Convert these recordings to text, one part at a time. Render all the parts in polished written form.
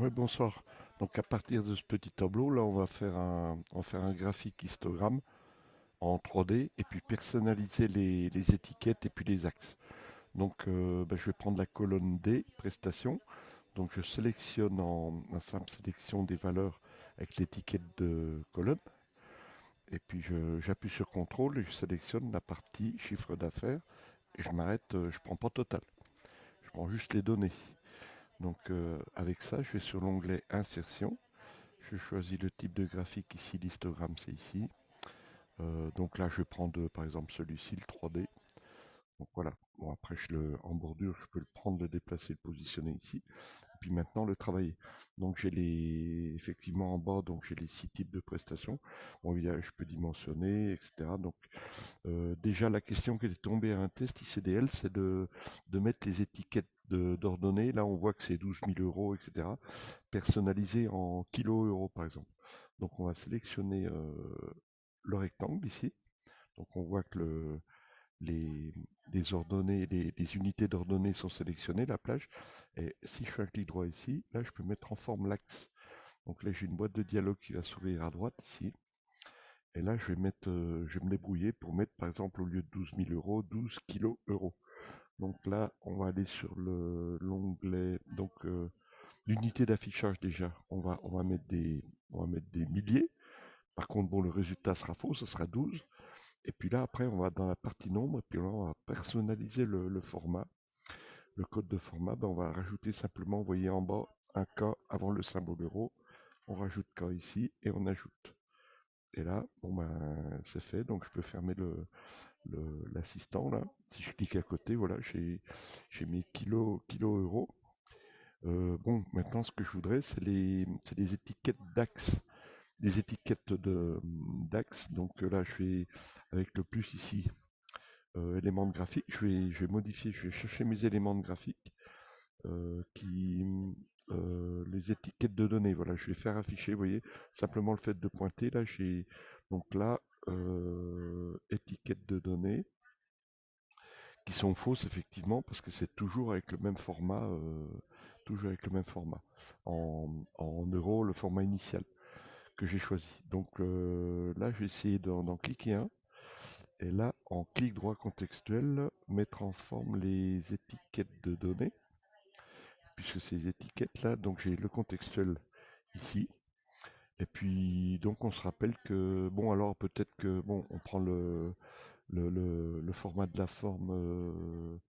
Oui, bonsoir. Donc à partir de ce petit tableau, là, on va faire un graphique histogramme en 3D et puis personnaliser les étiquettes et puis les axes. Donc je vais prendre la colonne D, prestations. Donc je sélectionne en un simple sélection des valeurs avec l'étiquette de colonne. Et puis j'appuie sur CTRL et je sélectionne la partie chiffre d'affaires et je m'arrête, je prends pas total. Je prends juste les données. Donc avec ça, je vais sur l'onglet Insertion. Je choisis le type de graphique ici, l'histogramme c'est ici. Donc là je vais prendre par exemple celui-ci, le 3D. Donc voilà, bon après en bordure je peux le prendre, le déplacer, le positionner ici. Et puis maintenant le travailler. Donc effectivement en bas, donc j'ai les 6 types de prestations. Bon, je peux dimensionner, etc. Donc déjà la question qui est tombée à un test ICDL, c'est de mettre les étiquettes d'ordonnées. Là on voit que c'est 12 000 euros, etc. Personnalisées en kilos-euros par exemple. Donc on va sélectionner le rectangle ici. Donc on voit que les, les ordonnées, les unités d'ordonnées sont sélectionnées, la plage. Et si je fais un clic droit ici, là je peux mettre en forme l'axe. Donc là j'ai une boîte de dialogue qui va s'ouvrir à droite ici. Et là je vais me débrouiller pour mettre par exemple au lieu de 12 000 euros, 12 kilos euros. Donc là on va aller sur l'onglet, donc l'unité d'affichage déjà, on va mettre des milliers. Par contre, bon, le résultat sera faux, ce sera 12. Et puis là, après, on va dans la partie nombre, et puis là, on va personnaliser le format. Le code de format, ben, on va rajouter simplement, vous voyez en bas, un K avant le symbole euro. On rajoute K ici, et on ajoute. Et là, bon ben, c'est fait, donc je peux fermer l'assistant, là. Si je clique à côté, voilà, j'ai mis kilo euro. Bon, maintenant, ce que je voudrais, c'est les étiquettes d'axe. Les étiquettes d'axe. Donc là, je vais avec le plus ici, éléments de graphique. Je vais modifier, je vais chercher mes éléments de graphique qui les étiquettes de données. Voilà, je vais faire afficher. Vous voyez, simplement le fait de pointer là, j'ai donc là étiquettes de données qui sont fausses effectivement parce que c'est toujours avec le même format, toujours avec le même format. En euros, le format initial que j'ai choisi. Donc là, je vais essayer d'en cliquer un. Et là, en clic droit contextuel, mettre en forme les étiquettes de données, puisque ces étiquettes-là, donc j'ai le contextuel ici. Et puis, donc on se rappelle que, bon, alors peut-être que, bon, on prend le format de la forme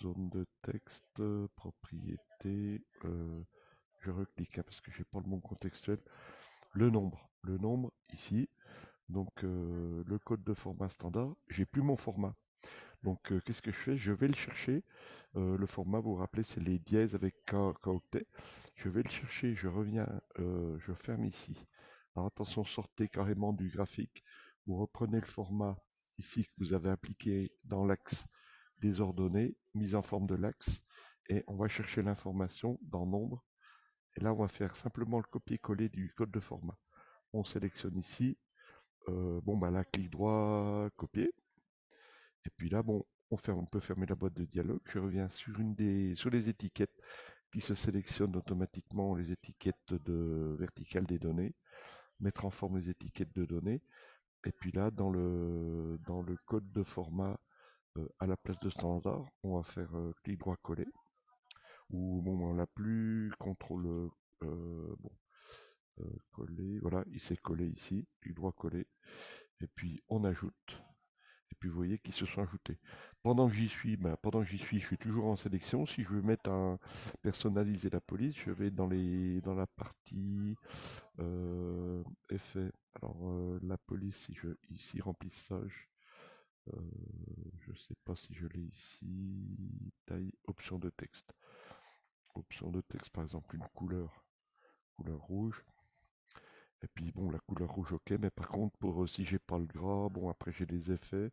zone de texte, propriété, je reclique hein, parce que j'ai pas le bon contextuel. Le nombre ici, donc le code de format standard, j'ai plus mon format. Donc qu'est-ce que je fais? Je vais le chercher. Le format, vous vous rappelez, c'est les dièses avec K octet. Je vais le chercher, je reviens, je ferme ici. Alors attention, sortez carrément du graphique. Vous reprenez le format ici que vous avez appliqué dans l'axe des ordonnées, mise en forme de l'axe, et on va chercher l'information dans nombre. Et là, on va faire simplement le copier-coller du code de format. On sélectionne ici. Bon, bah là, clic droit, copier. Et puis là, bon, on peut fermer la boîte de dialogue. Je reviens sur les étiquettes qui se sélectionnent automatiquement, les étiquettes verticales des données, mettre en forme les étiquettes de données. Et puis là, dans le code de format, à la place de standard, on va faire clic droit coller. Ou bon, on l'a plus, contrôle bon, coller. Voilà, il s'est collé ici, clic droit coller. Et puis on ajoute. Et puis vous voyez qu'ils se sont ajoutés. Pendant que j'y suis, je suis toujours en sélection. Si je veux mettre un personnaliser la police, je vais dans la partie effet. Alors la police, si je ici remplissage, euh, je sais pas si je l'ai ici. Taille, option de texte. Option de texte, par exemple une couleur rouge. Et puis bon, la couleur rouge, ok. Mais par contre, pour si j'ai pas le gras, bon après j'ai les effets.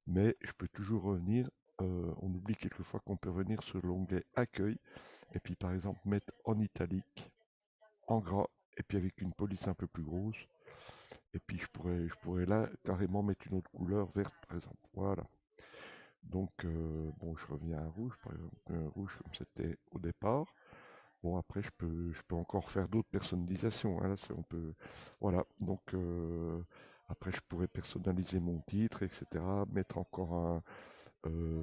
Mais je peux toujours revenir. On oublie quelquefois qu'on peut revenir sur l'onglet Accueil et puis par exemple mettre en italique, en gras et puis avec une police un peu plus grosse. Et puis je pourrais là carrément mettre une autre couleur verte par exemple. Voilà. Donc bon, je reviens à rouge par exemple, un rouge comme c'était au départ. Bon, après, je peux encore faire d'autres personnalisations, hein, on peut, voilà. Donc, après, je pourrais personnaliser mon titre, etc. Mettre encore un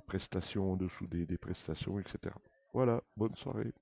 prestation en dessous des prestations, etc. Voilà, bonne soirée.